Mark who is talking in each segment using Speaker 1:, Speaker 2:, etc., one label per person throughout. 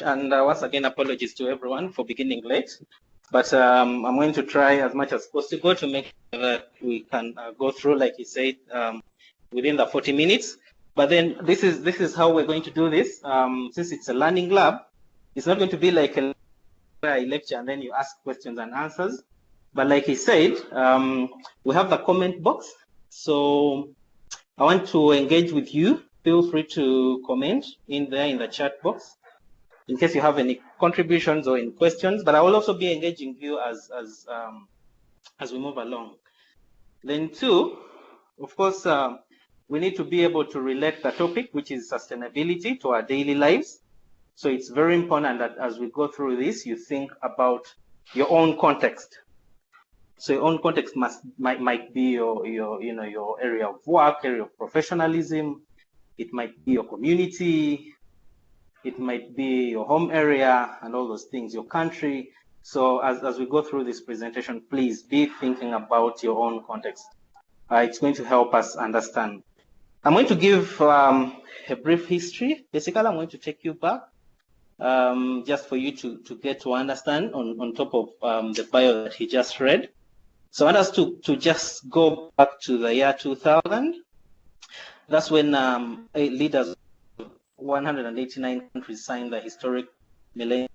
Speaker 1: And once again, apologies to everyone for beginning late. But I'm going to try as much as possible to make sure that we can go through, like he said, within the 40 minutes. But then this is how we're going to do this. Since it's a learning lab, it's not going to be like a lecture and then you ask questions and answers. But like he said, we have the comment box. So I want to engage with you. Feel free to comment in there in the chat box in case you have any contributions or any questions, but I will also be engaging you as we move along. Then two, of course, we need to be able to relate the topic, which is sustainability, to our daily lives. So it's very important that as we go through this, you think about your own context. So your own context might be your area of work, area of professionalism. It might be your community. It might be your home area and all those things, your country. So as we go through this presentation, please be thinking about your own context. It's going to help us understand. I'm going to give a brief history. Basically, I'm going to take you back just for you to get to understand on top of the bio that he just read. So I want us to just go back to the year 2000. That's when leaders 189 countries signed the historic Millennium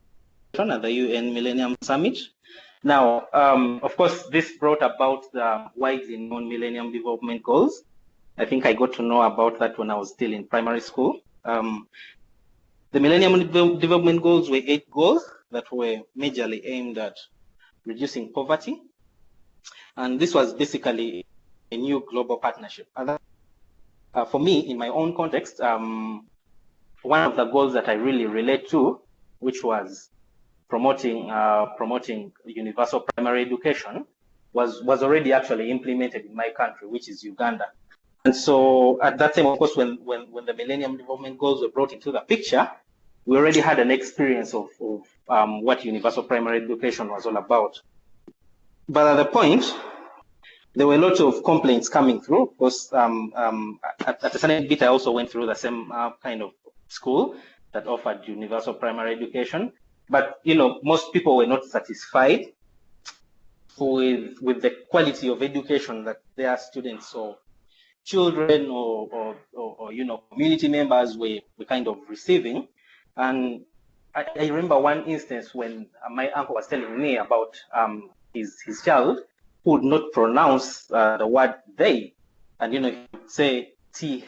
Speaker 1: at the UN Millennium Summit. Now, of course, this brought about the widely known Millennium Development Goals. I think I got to know about that when I was still in primary school. The Millennium Development Goals were 8 goals that were majorly aimed at reducing poverty. And this was basically a new global partnership. For me, in my own context, one of the goals that I really relate to, which was promoting universal primary education, was already actually implemented in my country, which is Uganda. And so at that time, of course, when the Millennium Development Goals were brought into the picture, we already had an experience of what universal primary education was all about. But at the point, there were lots of complaints coming through. Of course, at a certain bit, I also went through the same kind of school that offered universal primary education, but most people were not satisfied with the quality of education that their students or children or community members were kind of receiving. And I remember one instance when my uncle was telling me about his child who would not pronounce the word they, and he would say T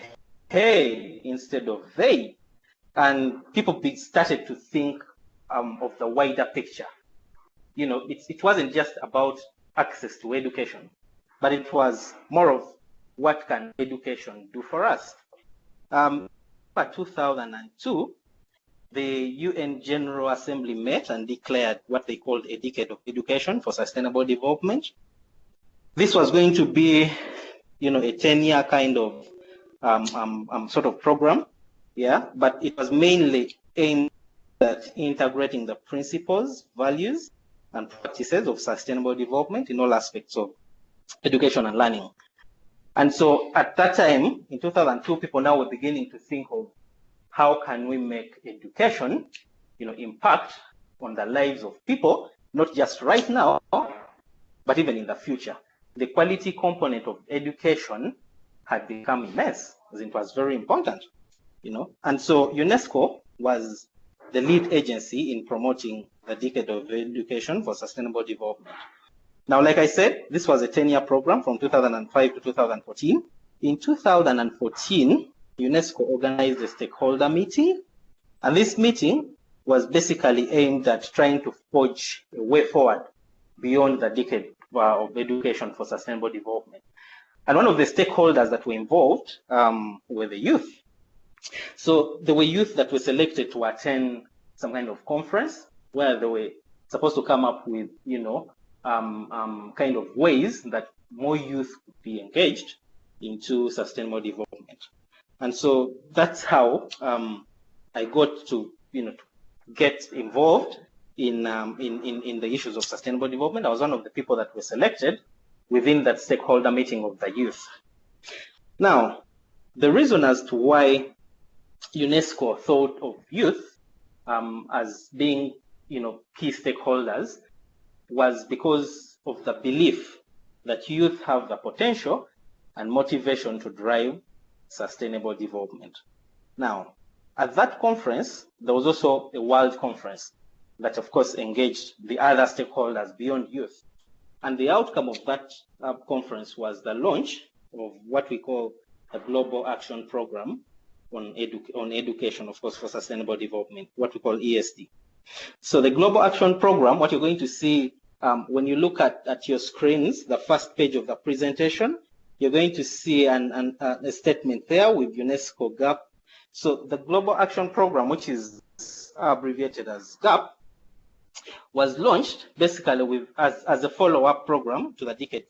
Speaker 1: hey instead of they. And people started to think of the wider picture. It wasn't just about access to education, but it was more of what can education do for us. By 2002, the UN General Assembly met and declared what they called a decade of education for sustainable development. This was going to be, a 10-year kind of sort of program. Yeah, but it was mainly aimed at integrating the principles, values, and practices of sustainable development in all aspects of education and learning. And so at that time, in 2002, people now were beginning to think of how can we make education, impact on the lives of people, not just right now, but even in the future. The quality component of education had become immense, as it was very important. And so UNESCO was the lead agency in promoting the decade of education for sustainable development. Now, like I said, this was a 10-year program from 2005 to 2014. In 2014, UNESCO organized a stakeholder meeting, and this meeting was basically aimed at trying to forge a way forward beyond the decade of education for sustainable development. And one of the stakeholders that were involved were the youth. So there were youth that were selected to attend some kind of conference where they were supposed to come up with, kind of ways that more youth could be engaged into sustainable development. And so that's how I got to, to get involved in the issues of sustainable development. I was one of the people that were selected within that stakeholder meeting of the youth. Now, the reason as to why UNESCO thought of youth as being, key stakeholders was because of the belief that youth have the potential and motivation to drive sustainable development. Now, at that conference, there was also a world conference that, of course, engaged the other stakeholders beyond youth. And the outcome of that conference was the launch of what we call a Global Action Program on education, of course, for sustainable development, what we call ESD. So the Global Action Program, what you're going to see when you look at your screens, the first page of the presentation, you're going to see a statement there with UNESCO GAP. So the Global Action Program, which is abbreviated as GAP, was launched basically as a follow-up program to the Decade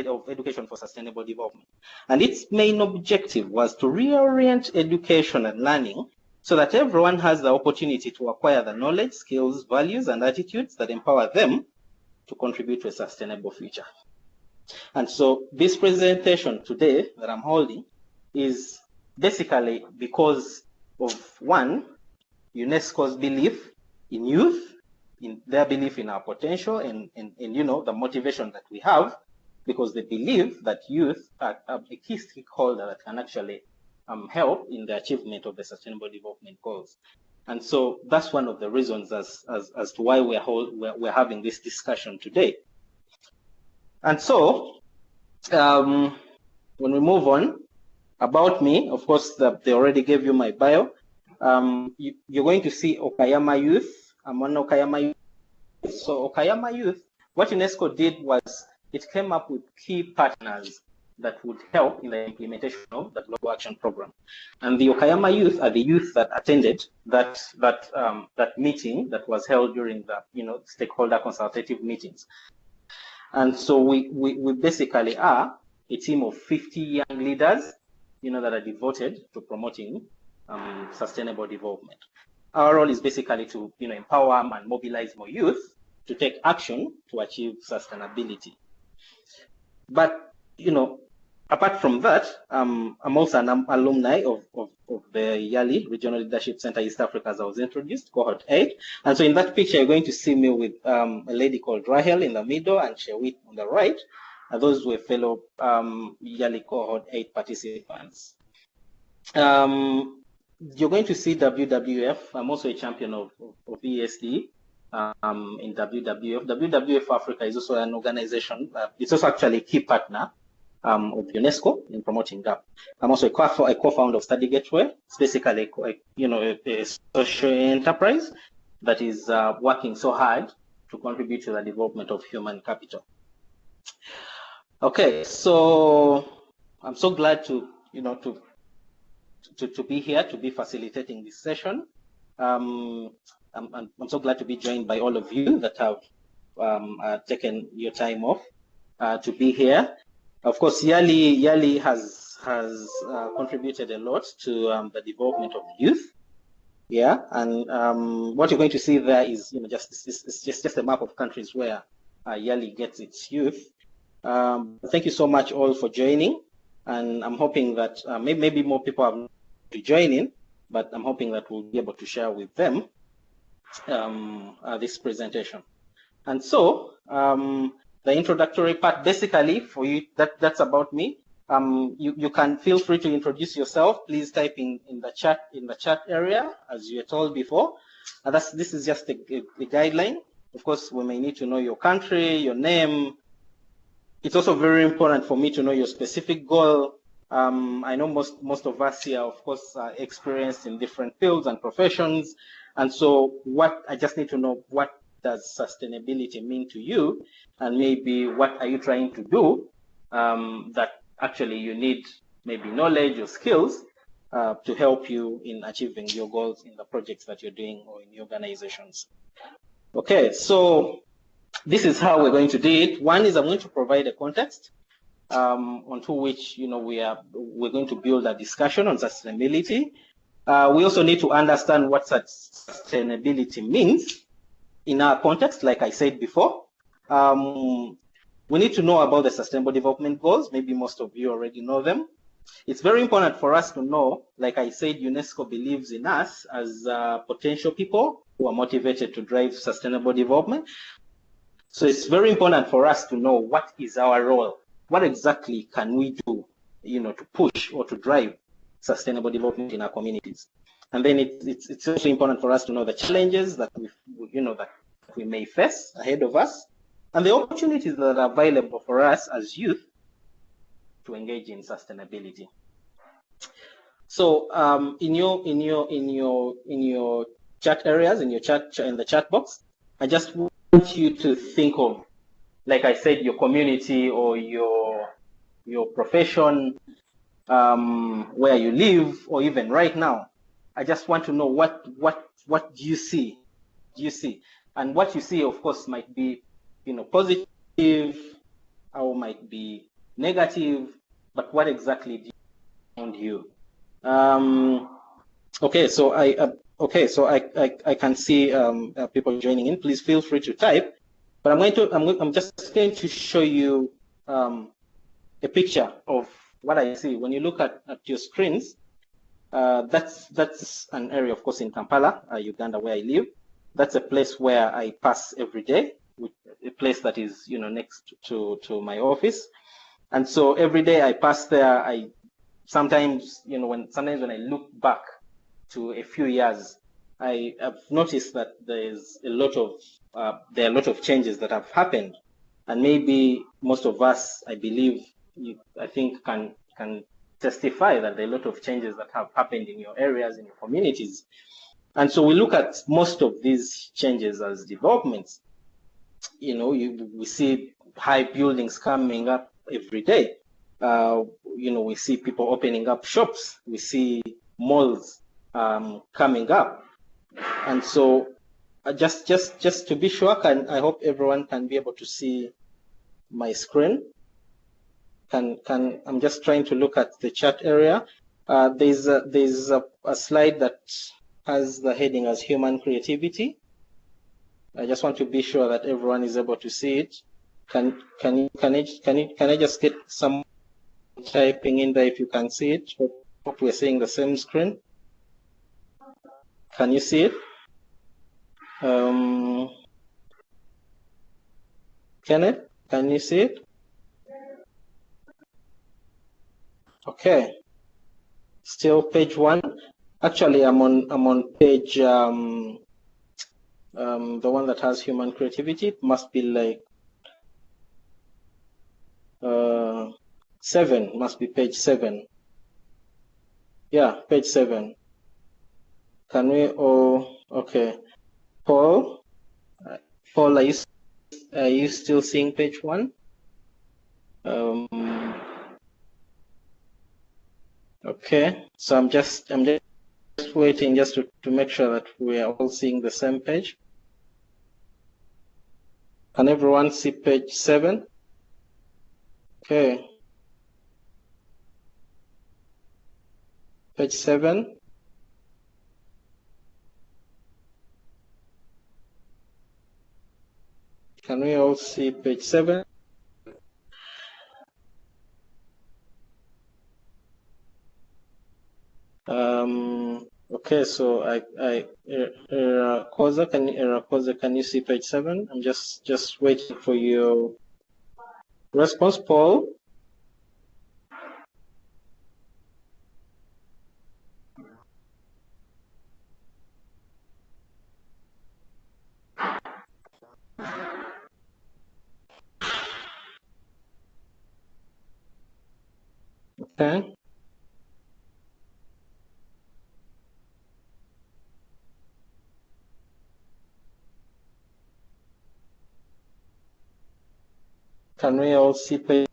Speaker 1: of Education for Sustainable Development. And its main objective was to reorient education and learning so that everyone has the opportunity to acquire the knowledge, skills, values, and attitudes that empower them to contribute to a sustainable future. And so this presentation today that I'm holding is basically because of, one, UNESCO's belief in youth, in their belief in our potential, and the motivation that we have, because they believe that youth are a key stakeholder that can actually help in the achievement of the Sustainable Development Goals. And so that's one of the reasons as to why we're having this discussion today. And so when we move on, about me, of course, they already gave you my bio. You're going to see Okayama Youth. I'm on Okayama Youth. So Okayama Youth, what UNESCO did was it came up with key partners that would help in the implementation of the Global Action Program. And the Okayama Youth are the youth that attended that meeting that was held during the stakeholder consultative meetings. And so we basically are a team of 50 young leaders, that are devoted to promoting sustainable development. Our role is basically to empower and mobilize more youth to take action to achieve sustainability. But apart from that, I'm also an alumni of the YALI Regional Leadership Center East Africa, as I was introduced, cohort 8. And so in that picture, you're going to see me with a lady called Rahel in the middle and Shewit on the right. And those were fellow YALI cohort 8 participants. You're going to see WWF. I'm also a champion of ESD in WWF. WWF Africa is also an organization. It's also actually a key partner of UNESCO in promoting GAP. I'm also a co-founder of Study Gateway. It's basically a social enterprise that is working so hard to contribute to the development of human capital. Okay, so I'm so glad to be here, to be facilitating this session. I'm so glad to be joined by all of you that have taken your time off to be here. Of course, YALI has contributed a lot to the development of youth. Yeah, and what you're going to see there is just a map of countries where YALI gets its youth. Thank you so much all for joining, and I'm hoping that maybe more people have to join in, but I'm hoping that we'll be able to share with them this presentation. And so the introductory part, basically for you, that's about me. You can feel free to introduce yourself. Please type in the chat area, as you were told before. And this is just a guideline. Of course, we may need to know your country, your name. It's also very important for me to know your specific goal. I know most of us here, of course, are experienced in different fields and professions. And so I just need to know, what does sustainability mean to you? And maybe what are you trying to do that actually you need maybe knowledge or skills to help you in achieving your goals in the projects that you're doing or in your organizations. Okay, so this is how we're going to do it. One is I'm going to provide a context onto which we're going to build a discussion on sustainability. We also need to understand what sustainability means in our context, like I said before. We need to know about the Sustainable Development Goals. Maybe most of you already know them. It's very important for us to know, like I said, UNESCO believes in us as potential people who are motivated to drive sustainable development. So it's very important for us to know what is our role. What exactly can we do, to push or to drive sustainable development in our communities? And then it's also important for us to know the challenges that we may face ahead of us, and the opportunities that are available for us as youth to engage in sustainability. So in your chat areas, in the chat box, I just want you to think of, like I said, your community or your profession, where you live, or even right now. I just want to know what do you see? And what you see, of course, might be positive or might be negative, but what exactly do you find you? Okay, so I can see people joining in. Please feel free to type, but I'm just going to show you a picture of what I see. When you look at your screens, that's an area, of course, in Kampala, Uganda, where I live. That's a place where I pass every day, a place that is next to my office. And so every day I pass there, sometimes when I look back to a few years, I have noticed that there are a lot of changes that have happened, and maybe most of us, I believe, I think can testify that there are a lot of changes that have happened in your areas, in your communities. And so we look at most of these changes as developments. We see high buildings coming up every day. We see people opening up shops. We see malls coming up. And so just to be sure, I hope everyone can be able to see my screen. I'm just trying to look at the chat area. There's a slide that has the heading as human creativity. I just want to be sure that everyone is able to see it. Can I just get some typing in there if you can see it? Hope we're seeing the same screen. Can you see it? Kenneth, can you see it? Okay. Still page 1. Actually, I'm on page the one that has human creativity. It must be like 7. Must be page 7. Yeah, page 7. Can we? Oh, okay. Paul, are you still seeing page 1? Okay. So I'm just waiting just to make sure that we are all seeing the same page. Can everyone see page 7? Okay. Page 7. Can we all see page 7? Okay, so Koza, can you see page 7? I'm just waiting for your response, Paul. Okay. Can we all see page?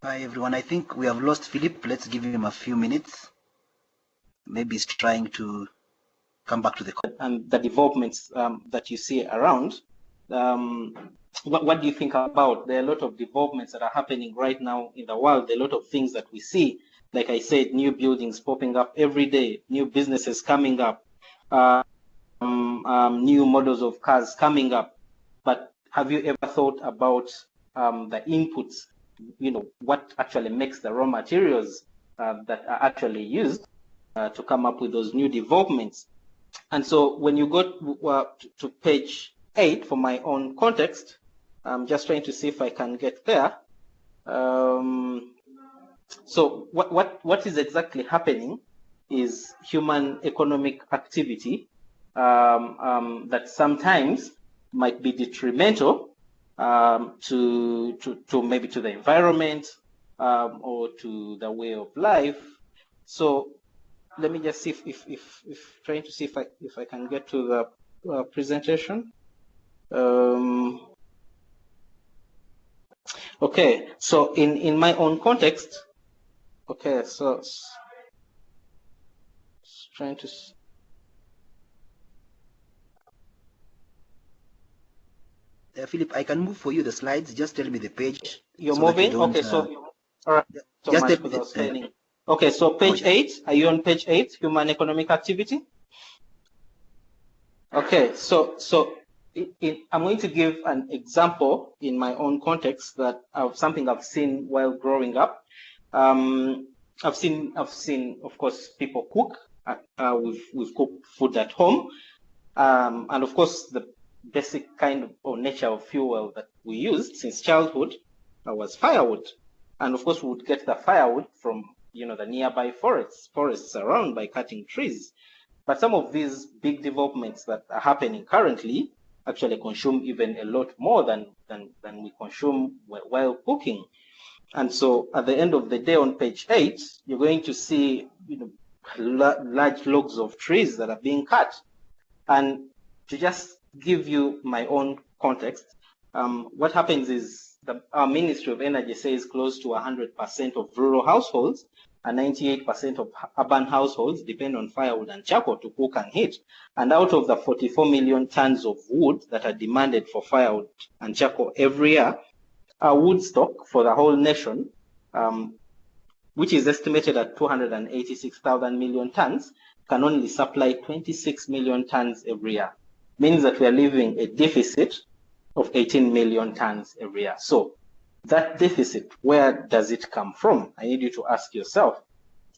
Speaker 2: Hi everyone, I think we have lost Philip. Let's give him a few minutes. Maybe he's trying to come back to the call.
Speaker 1: And the developments that you see around. What do you think about? There are a lot of developments that are happening right now in the world. There are a lot of things that we see. Like I said, new buildings popping up every day, new businesses coming up, new models of cars coming up. But have you ever thought about the inputs? You know, what actually makes the raw materials that are actually used to come up with those new developments? And so when you go to page 8 for my own context, I'm just trying to see if I can get there. So what is exactly happening is human economic activity that sometimes might be detrimental to maybe to the environment or to the way of life. So let me just see if trying to see if I can get to the presentation. Okay, so in my own context, okay, so trying to.
Speaker 2: Philip, I can move for you the slides. Just tell me the page.
Speaker 1: You're
Speaker 2: so
Speaker 1: moving?
Speaker 2: That
Speaker 1: Okay, so all right. So
Speaker 2: just
Speaker 1: much for those spelling. Okay, so page 8. Are you on page 8? Human economic activity. Okay, so I'm going to give an example in my own context that of something I've seen while growing up. I've seen, of course, people cook. We've cooked food at home, and of course, the basic kind of or nature of fuel that we used since childhood was firewood, and of course, we would get the firewood from the nearby forests around by cutting trees. But some of these big developments that are happening currently actually consume even a lot more than we consume while cooking. And so at the end of the day on page 8, you're going to see large logs of trees that are being cut. And to just give you my own context, what happens is our Ministry of Energy says close to 100% of rural households and 98% of urban households depend on firewood and charcoal to cook and heat. And out of the 44 million tons of wood that are demanded for firewood and charcoal every year, our wood stock for the whole nation, which is estimated at 286,000 million tons, can only supply 26 million tons every year. Means that we are leaving a deficit of 18 million tons every year. So that deficit, where does it come from? I need you to ask yourself.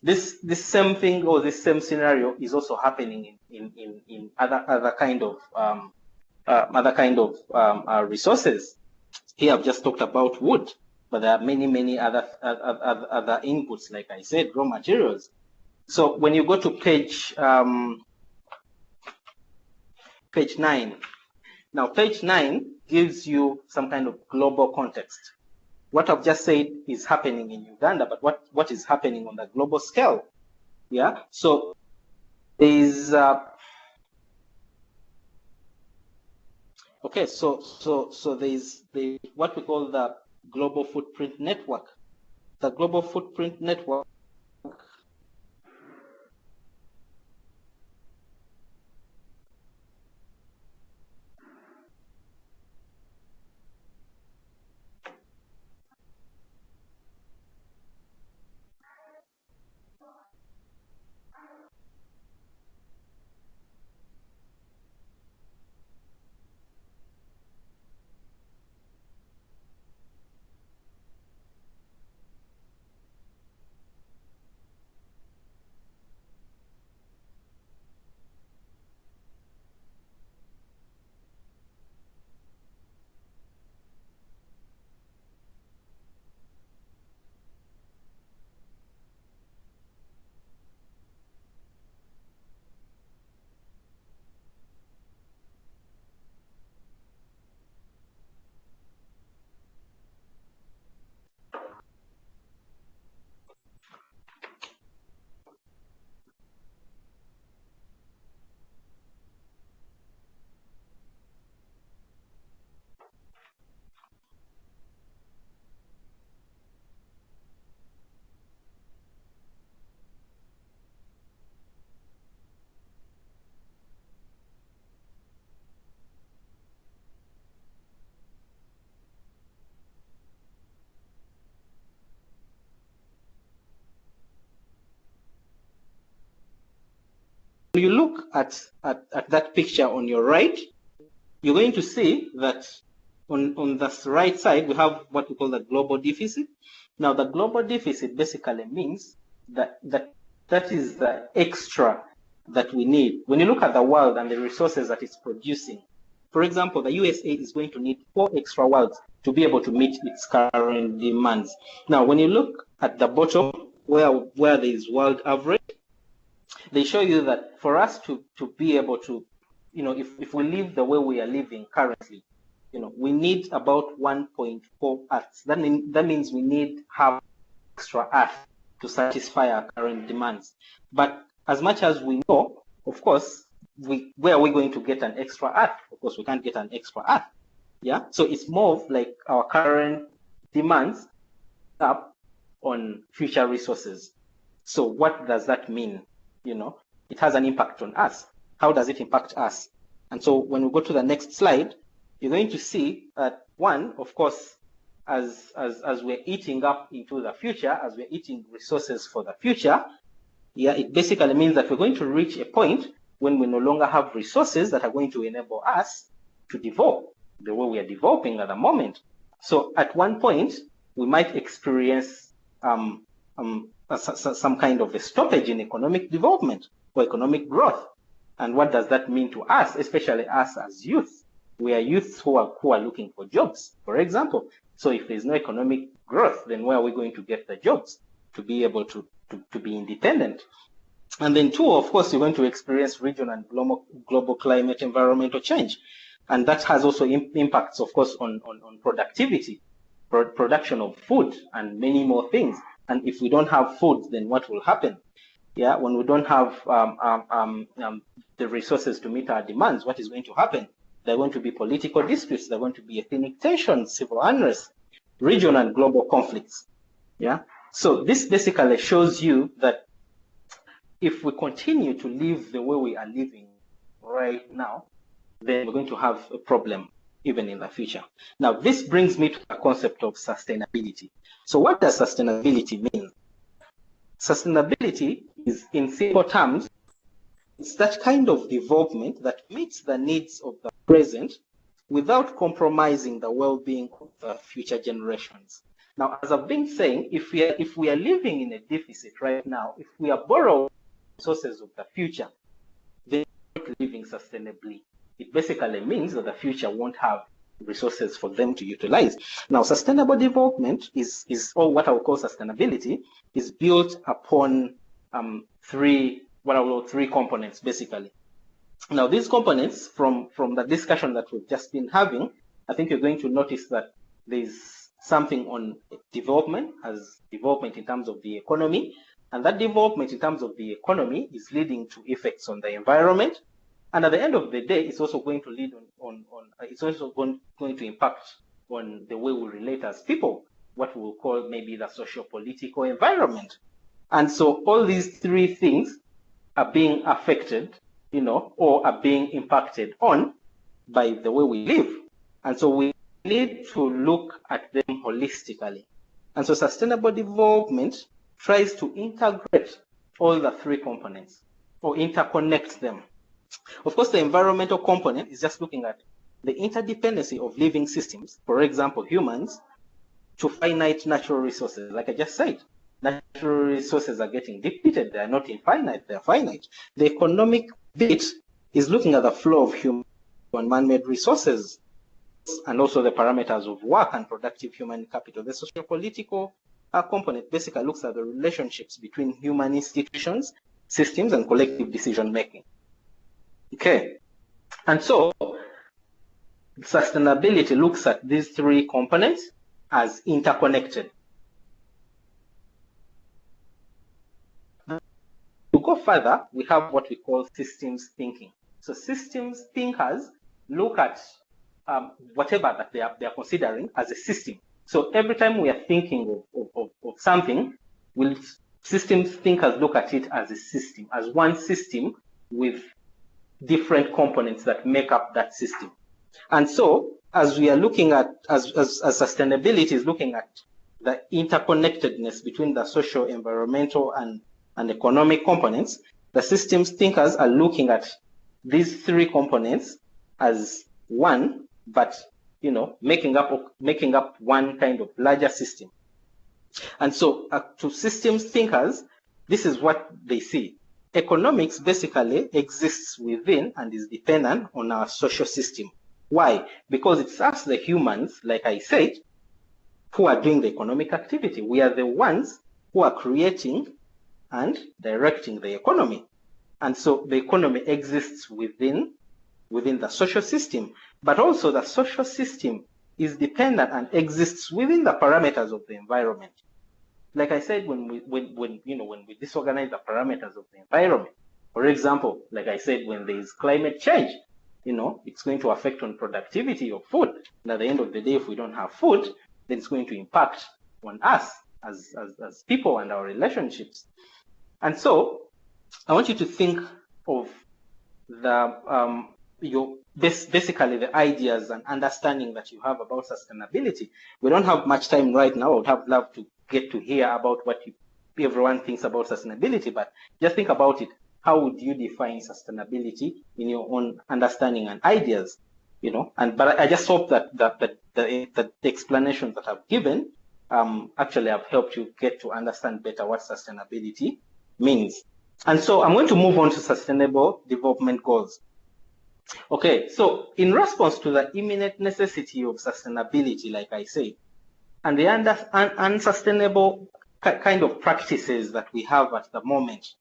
Speaker 1: This same thing or this same scenario is also happening in other kind of resources. Here I've just talked about wood, but there are many other inputs, like I said, raw materials. So when you go to page 9, now page 9 gives you some kind of global context. What I've just said is happening in Uganda, but what is happening on the global scale? Yeah, so there is okay, so there's what we call the global footprint network. The global footprint network when you look at that picture on your right, you're going to see that on the right side, we have what we call the global deficit. Now, the global deficit basically means that is the extra that we need. When you look at the world and the resources that it's producing, for example, the USA is going to need 4 extra worlds to be able to meet its current demands. Now, when you look at the bottom, where there is world average, they show you that for us to be able to, if we live the way we are living currently, we need about 1.4 Earths. That means we need half extra Earth to satisfy our current demands. But as much as we know, of course, where are we going to get an extra Earth? Of course, we can't get an extra Earth. Yeah. So it's more of like our current demands up on future resources. So what does that mean? It has an impact on us. How does it impact us? And so when we go to the next slide, you're going to see that one, of course, as we're eating up into the future, as we're eating resources for the future, it basically means that we're going to reach a point when we no longer have resources that are going to enable us to develop the way we are developing at the moment. So at one point, we might experience some kind of a stoppage in economic development or economic growth. And what does that mean to us, especially us as youth? We are youth who are looking for jobs, for example. So if there's no economic growth, then where are we going to get the jobs to be able to be independent? And then 2, of course, you're going to experience regional and global climate environmental change. And that has also impacts, of course, on productivity, production of food, and many more things. And if we don't have food, then what will happen? When we don't have the resources to meet our demands, what is going to happen? There are going to be political disputes. There are going to be ethnic tensions, civil unrest, regional and global conflicts. So this basically shows you that if we continue to live the way we are living right now, then we're going to have a problem even in the future. Now, this brings me to the concept of sustainability. So what does sustainability mean? Sustainability is, in simple terms, it's that kind of development that meets the needs of the present without compromising the well-being of the future generations. Now, as I've been saying, if we are living in a deficit right now, if we are borrowing resources of the future, then we're not living sustainably. It basically means that the future won't have resources for them to utilize. Now, sustainable development is or what I would call sustainability, is built upon 3 components, basically. Now, these components, from the discussion that we've just been having, I think you're going to notice that there's something on development, as development in terms of the economy, and that development in terms of the economy is leading to effects on the environment. And at the end of the day, it's also going to lead it's also going to impact on the way we relate as people, what we'll call maybe the socio-political environment. And so all these 3 things are being affected, or are being impacted on by the way we live. And so we need to look at them holistically. And so sustainable development tries to integrate all the 3 components or interconnect them. Of course, the environmental component is just looking at the interdependency of living systems, for example, humans, to finite natural resources. Like I just said, natural resources are getting depleted. They are not infinite, they are finite. The economic bit is looking at the flow of human and man-made resources, and also the parameters of work and productive human capital. The socio-political component basically looks at the relationships between human institutions, systems, and collective decision-making. Okay, and so sustainability looks at these 3 components as interconnected. To go further, we have what we call systems thinking. So systems thinkers look at whatever that they are considering as a system. So every time we are thinking of something, systems thinkers look at it as a system, as one system with different components that make up that system. And so, as we are looking at, as sustainability is looking at the interconnectedness between the social, environmental, and economic components, The systems thinkers are looking at these three components as one, but making up one kind of larger system. And so to systems thinkers, this is what they see. Economics basically exists within and is dependent on our social system. Why? Because it's us, the humans, like I said, who are doing the economic activity. We are the ones who are creating and directing the economy. And so the economy exists within the social system, but also the social system is dependent and exists within the parameters of the environment. Like I said, when we disorganize the parameters of the environment, for example, like I said, when there is climate change, it's going to affect on productivity of food. And at the end of the day, if we don't have food, then it's going to impact on us as people and our relationships. And so I want you to think of basically the ideas and understanding that you have about sustainability. We don't have much time right now. I would have loved to get to hear about what everyone thinks about sustainability, but just think about it. How would you define sustainability in your own understanding and ideas? But I just hope that the explanations that I've given actually have helped you get to understand better what sustainability means. And so I'm going to move on to sustainable development goals. Okay, so in response to the imminent necessity of sustainability, like I said, and the unsustainable kind of practices that we have at the moment,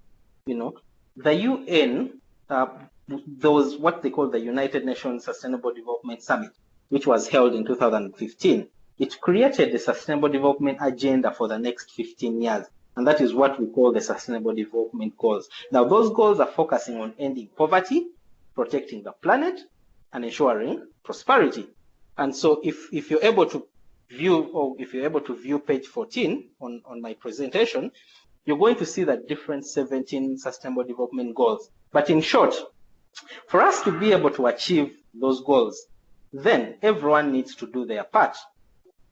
Speaker 1: the UN, there was what they call the United Nations Sustainable Development Summit, which was held in 2015. It created the Sustainable Development Agenda for the next 15 years. And that is what we call the Sustainable Development Goals. Now, those goals are focusing on ending poverty, protecting the planet, and ensuring prosperity. And so if you're able to view page 14 on my presentation, you're going to see the different 17 Sustainable Development Goals. But in short, for us to be able to achieve those goals, then everyone needs to do their part.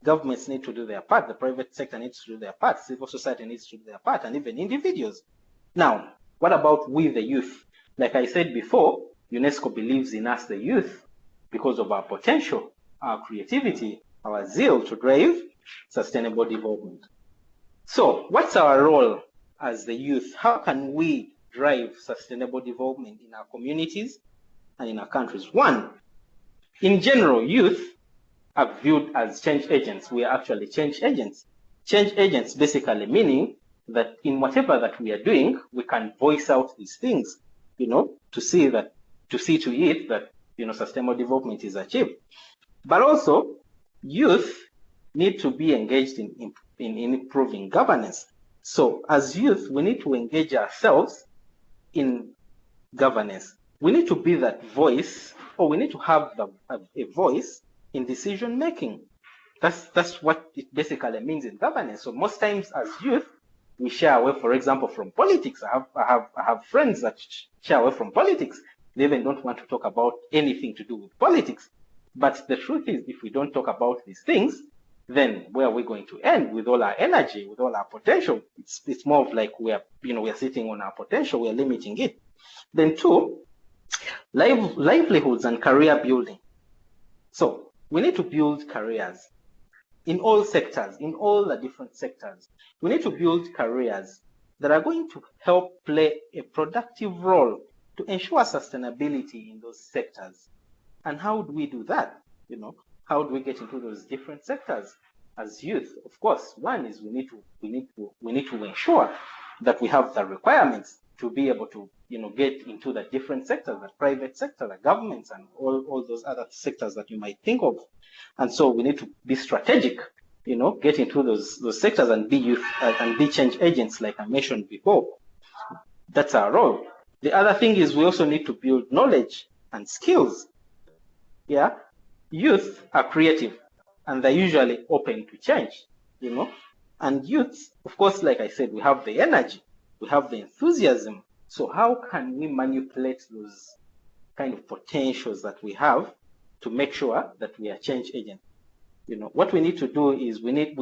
Speaker 1: Governments need to do their part, the private sector needs to do their part, civil society needs to do their part, and even individuals. Now, what about we, the youth? Like I said before, UNESCO believes in us, the youth, because of our potential, our creativity, our zeal to drive sustainable development. So, what's our role as the youth? How can we drive sustainable development in our communities and in our countries? One, in general, youth are viewed as change agents. We are actually change agents. Change agents basically meaning that in whatever that we are doing, we can voice out these things, to see to it that, sustainable development is achieved. But also, youth need to be engaged in improving governance. So as youth, we need to engage ourselves in governance. We need to be that voice, or we need to have a voice in decision making. That's what it basically means in governance. So most times as youth, we shy away, for example, from politics. I have friends that shy away from politics. They even don't want to talk about anything to do with politics. But the truth is, if we don't talk about these things, then where are we going to end with all our energy, with all our potential? It's more of like we are sitting on our potential, we are limiting it. Then two, livelihoods and career building. So we need to build careers in all sectors, in all the different sectors. We need to build careers that are going to help play a productive role to ensure sustainability in those sectors. And how do we do that? How do we get into those different sectors as youth? Of course, one is we need to ensure that we have the requirements to be able to get into the different sectors, the private sector, the governments, and all those other sectors that you might think of. And so we need to be strategic, get into those sectors and be youth and be change agents, like I mentioned before. That's our role. The other thing is we also need to build knowledge and skills. Yeah, youth are creative and they're usually open to change, and youths, of course, like I said, we have the energy, we have the enthusiasm. So how can we manipulate those kind of potentials that we have to make sure that we are change agents? What we need to do is we need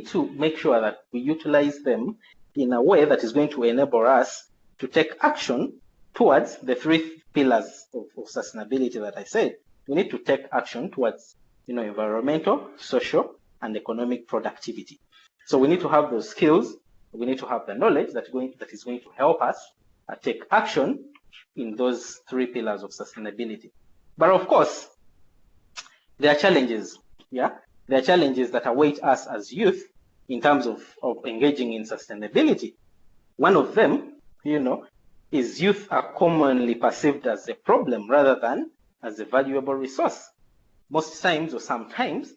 Speaker 1: to make sure that we utilize them in a way that is going to enable us to take action towards the 3 pillars of sustainability that I said. We need to take action towards, environmental, social, and economic productivity. So we need to have those skills. We need to have the knowledge that is going to help us take action in those 3 pillars of sustainability. But of course, there are challenges. Yeah, there are challenges that await us as youth in terms of engaging in sustainability. One of them, is youth are commonly perceived as a problem rather than as a valuable resource. Most times or sometimes,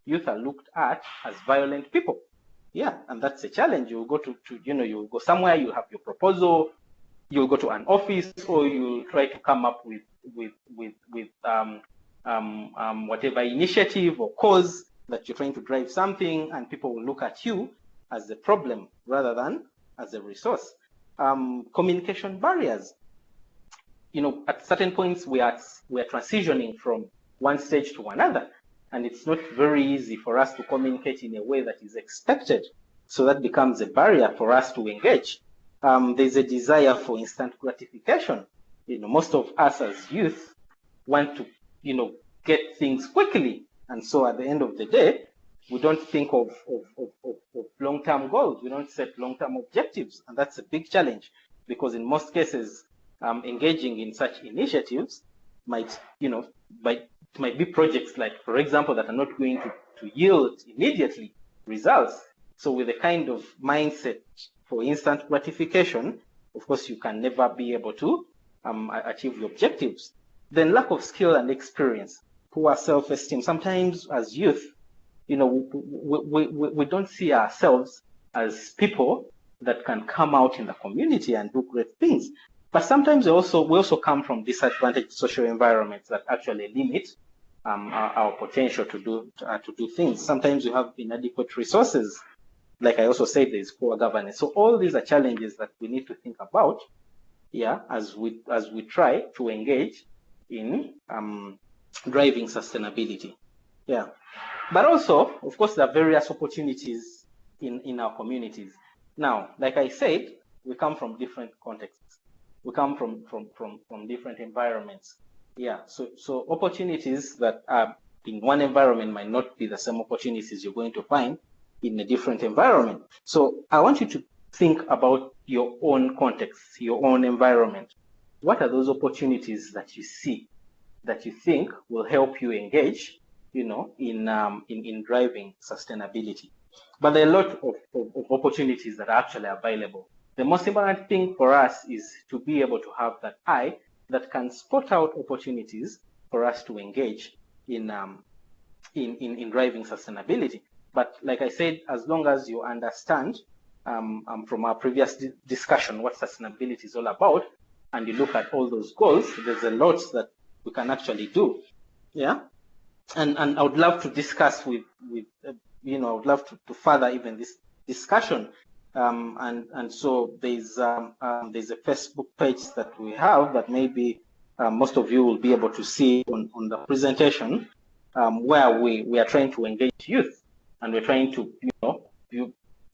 Speaker 1: youth are looked at as violent people. Yeah, and that's a challenge. You go you'll go somewhere, you have your proposal, you'll go to an office, or you'll try to come up with whatever initiative or cause that you're trying to drive something, and people will look at you as a problem rather than as a resource. Communication barriers. At certain points we are transitioning from one stage to another, and it's not very easy for us to communicate in a way that is expected. So that becomes a barrier for us to engage. There's a desire for instant gratification. Most of us as youth want to, get things quickly. And so at the end of the day, we don't think of long-term goals. We don't set long-term objectives. And that's a big challenge, because in most cases, engaging in such initiatives might be projects like, for example, that are not going to yield immediately results. So with a kind of mindset for instant gratification, of course, you can never be able to achieve your objectives. Then lack of skill and experience, poor self-esteem. Sometimes as youth, we don't see ourselves as people that can come out in the community and do great things. But sometimes we also come from disadvantaged social environments that actually limit our potential to do things. Sometimes we have inadequate resources. Like I also said, there's poor governance. So all these are challenges that we need to think about, as we try to engage in driving sustainability. Yeah. But also, of course, there are various opportunities in our communities. Now, like I said, we come from different contexts. We come from different environments. Yeah. So opportunities that are in one environment might not be the same opportunities you're going to find in a different environment. So I want you to think about your own context, your own environment. What are those opportunities that you see, that you think will help you engage, in driving sustainability? But there are a lot of opportunities that are actually available. The most important thing for us is to be able to have that eye that can spot out opportunities for us to engage in driving sustainability. But like I said, as long as you understand from our previous discussion what sustainability is all about, and you look at all those goals, there's a lot that we can actually do. Yeah. And I would love to discuss I would love to further even this discussion. And so there's a Facebook page that we have that maybe most of you will be able to see on the presentation, where we are trying to engage youth, and we're trying to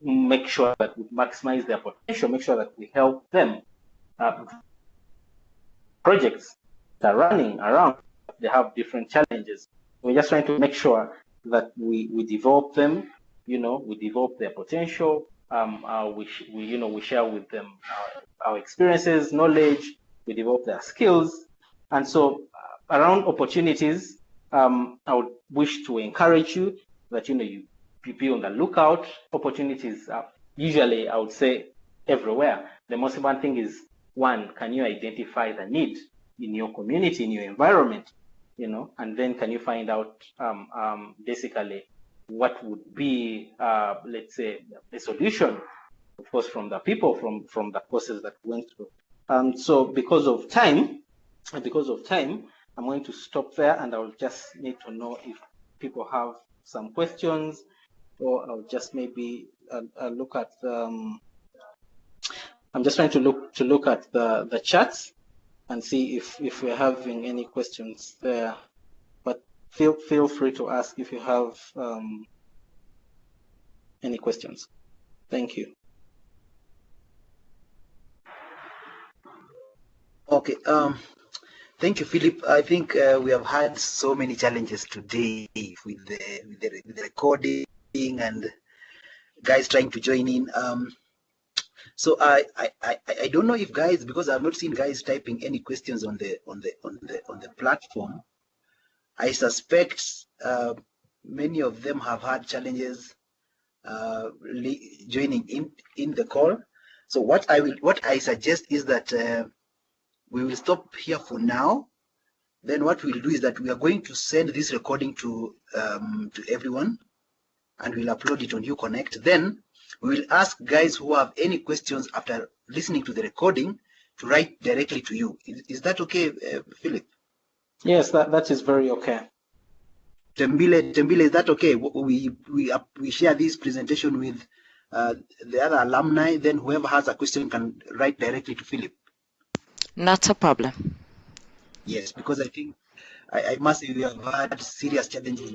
Speaker 1: make sure that we maximize their potential, make sure that we help them. Projects that are running around, they have different challenges. We're just trying to make sure that we develop them, we develop their potential. We share with them our experiences, knowledge, we develop their skills. And so around opportunities, I would wish to encourage you that, you be on the lookout. Opportunities are usually, I would say, everywhere. The most important thing is, one, can you identify the need in your community, in your environment, and then can you find out basically what would be, let's say, a solution, of course, from the people, from the process that we went through. So because of time, I'm going to stop there, and I'll just need to know if people have some questions, or I'll just maybe look at I'm just trying to look at the chats and see if we're having any questions there. But feel free to ask if you have any questions. Thank you.
Speaker 2: Okay. Thank you, Philip. I think we have had so many challenges today with the recording and guys trying to join in. So I don't know if guys, because I've not seen guys typing any questions on the platform. I suspect many of them have had challenges joining in the call. So what I suggest is that we will stop here for now. Then what we'll do is that we are going to send this recording to everyone, and we'll upload it on Uconnect. Then we will ask guys who have any questions after listening to the recording to write directly to you. Is that okay, Philip?
Speaker 1: Yes, that is very okay.
Speaker 2: Tembile, is that okay? We share this presentation with the other alumni. Then whoever has a question can write directly to Philip.
Speaker 3: Not a problem.
Speaker 2: Yes, because I think I must say we have had serious challenges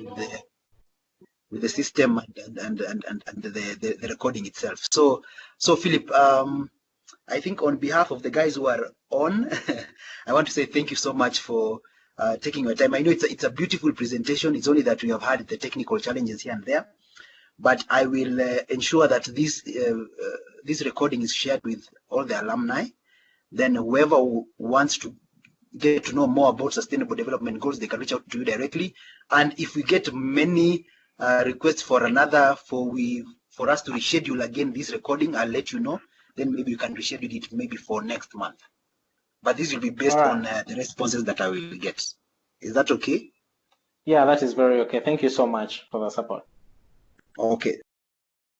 Speaker 2: with the system and the recording itself. So Philip, I think on behalf of the guys who are on, I want to say thank you so much for taking your time. I know it's a beautiful presentation. It's only that we have had the technical challenges here and there, but I will ensure that this recording is shared with all the alumni. Then whoever wants to get to know more about sustainable development goals, they can reach out to you directly. And if we get many requests for for us to reschedule again this recording, I'll let you know. Then maybe you can reschedule it maybe for next month. But this will be based on the responses that I will get. Is that okay?
Speaker 1: Yeah, that is very okay. Thank you so much for the support.
Speaker 2: Okay.